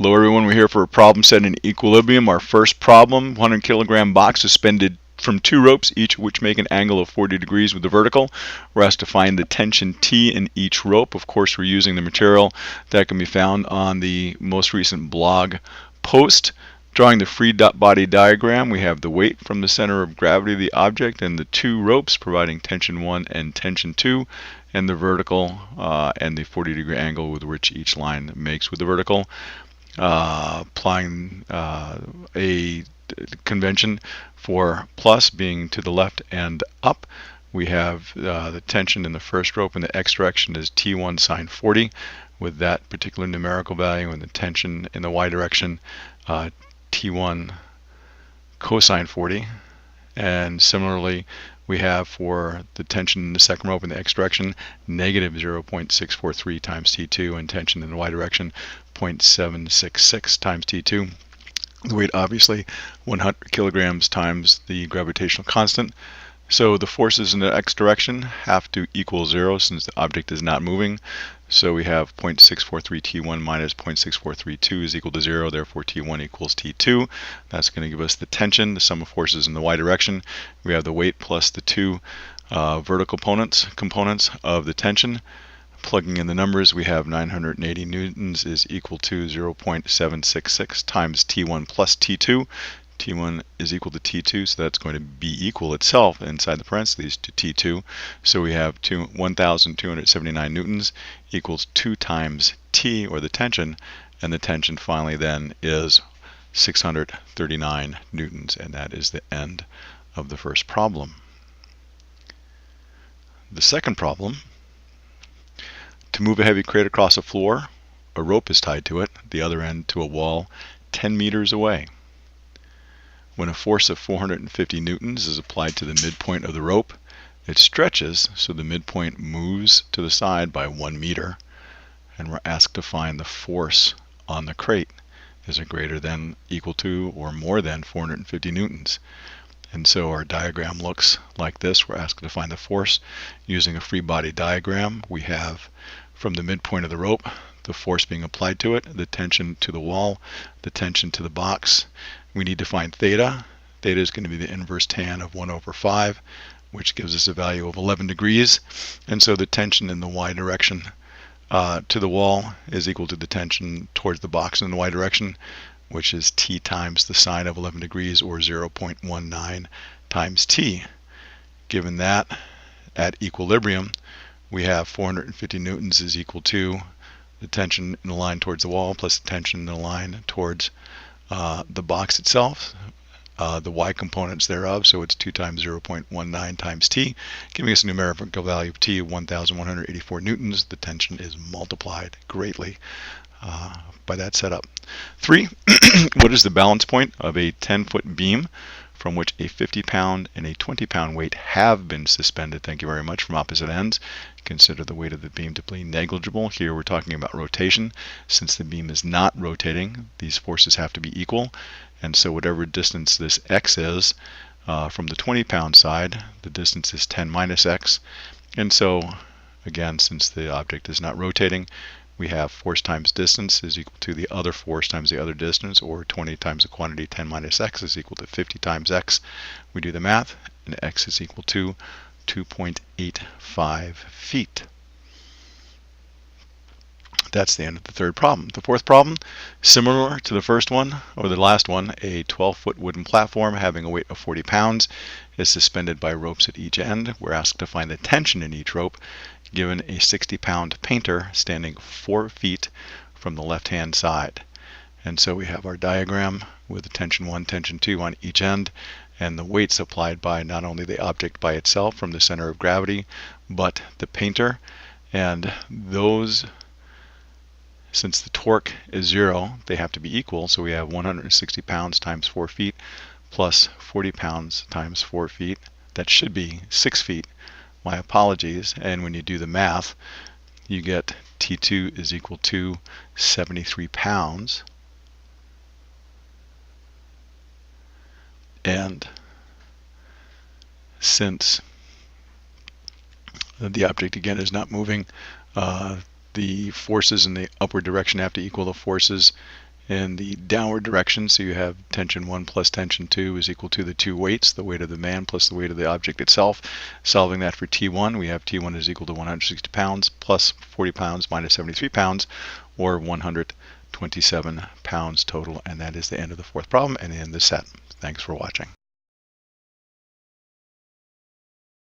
Hello everyone, we're here for a problem set in equilibrium. Our first problem, 100 kilogram box suspended from two ropes, each of which make an angle of 40 degrees with the vertical. We're asked to find the tension T in each rope. Of course, we're using the material that can be found on the most recent blog post. Drawing the free body diagram, we have the weight from the center of gravity of the object and the two ropes providing tension 1 and tension 2, and the vertical and the 40-degree angle with which each line makes with the vertical. Applying a convention for plus being to the left and up, we have the tension in the first rope in the x direction is T1 sine 40 with that particular numerical value, and the tension in the y direction T1 cosine 40. And similarly, we have for the tension in the second rope in the x direction negative 0.643 times T2, and tension in the y direction 0.766 times T2. The weight obviously 100 kilograms times the gravitational constant. So the forces in the x direction have to equal 0 since the object is not moving. So we have 0.643 T1 minus 0.6432 is equal to 0, therefore T1 equals T2. That's going to give us the tension, the sum of forces in the y direction. We have the weight plus the two vertical components of the tension. Plugging in the numbers, we have 980 newtons is equal to 0.766 times T1 plus T2. T1 is equal to T2, so that's going to be equal itself inside the parentheses to T2. So we have 1,279 newtons equals 2 times T, or the tension, and the tension finally then is 639 newtons, and that is the end of the first problem. The second problem, to move a heavy crate across a floor, a rope is tied to it, the other end to a wall 10 meters away. When a force of 450 newtons is applied to the midpoint of the rope, it stretches so the midpoint moves to the side by 1 meter, and we're asked to find the force on the crate. Is it greater than, equal to, or more than 450 newtons? And so our diagram looks like this. We're asked to find the force using a free body diagram. We have from the midpoint of the rope the force being applied to it, the tension to the wall, the tension to the box. We need to find theta. Theta is going to be the inverse tan of 1 over 5, which gives us a value of 11 degrees. And so the tension in the y direction to the wall is equal to the tension towards the box in the y direction, which is T times the sine of 11 degrees, or 0.19 times T. Given that, at equilibrium, we have 450 newtons is equal to the tension in the line towards the wall plus the tension in the line towards the box itself, the y components thereof, so it's 2 times 0.19 times T, giving us a numerical value of T of 1,184 newtons. The tension is multiplied greatly by that setup. 3. What is the balance point of a 10-foot beam from which a 50-pound and a 20-pound weight have been suspended? Thank you very much. From opposite ends. Consider the weight of the beam to be negligible. Here we're talking about rotation. Since the beam is not rotating, these forces have to be equal. And so whatever distance this x is from the 20-pound side, the distance is 10 minus x. And so, again, since the object is not rotating, we have force times distance is equal to the other force times the other distance, or 20 times the quantity 10 minus x is equal to 50 times x. We do the math, and x is equal to 2.85 feet. That's the end of the third problem. The fourth problem, similar to the first one, or the last one, a 12-foot wooden platform having a weight of 40 pounds is suspended by ropes at each end. We're asked to find the tension in each rope given a 60-pound painter standing 4 feet from the left-hand side. And so we have our diagram with the tension 1, tension 2 on each end, and the weights applied by not only the object by itself from the center of gravity, but the painter. And those, since the torque is 0, they have to be equal. So we have 160 pounds times 4 feet plus 40 pounds times 4 feet. That should be 6 feet. My apologies. And when you do the math, you get T2 is equal to 73 pounds. And since the object again is not moving, the forces in the upward direction have to equal the forces in the downward direction. So you have tension 1 plus tension 2 is equal to the two weights, the weight of the man plus the weight of the object itself. Solving that for T1, we have T1 is equal to 160 pounds plus 40 pounds minus 73 pounds, or 127 pounds total. And that is the end of the fourth problem and the end of the set. Thanks for watching.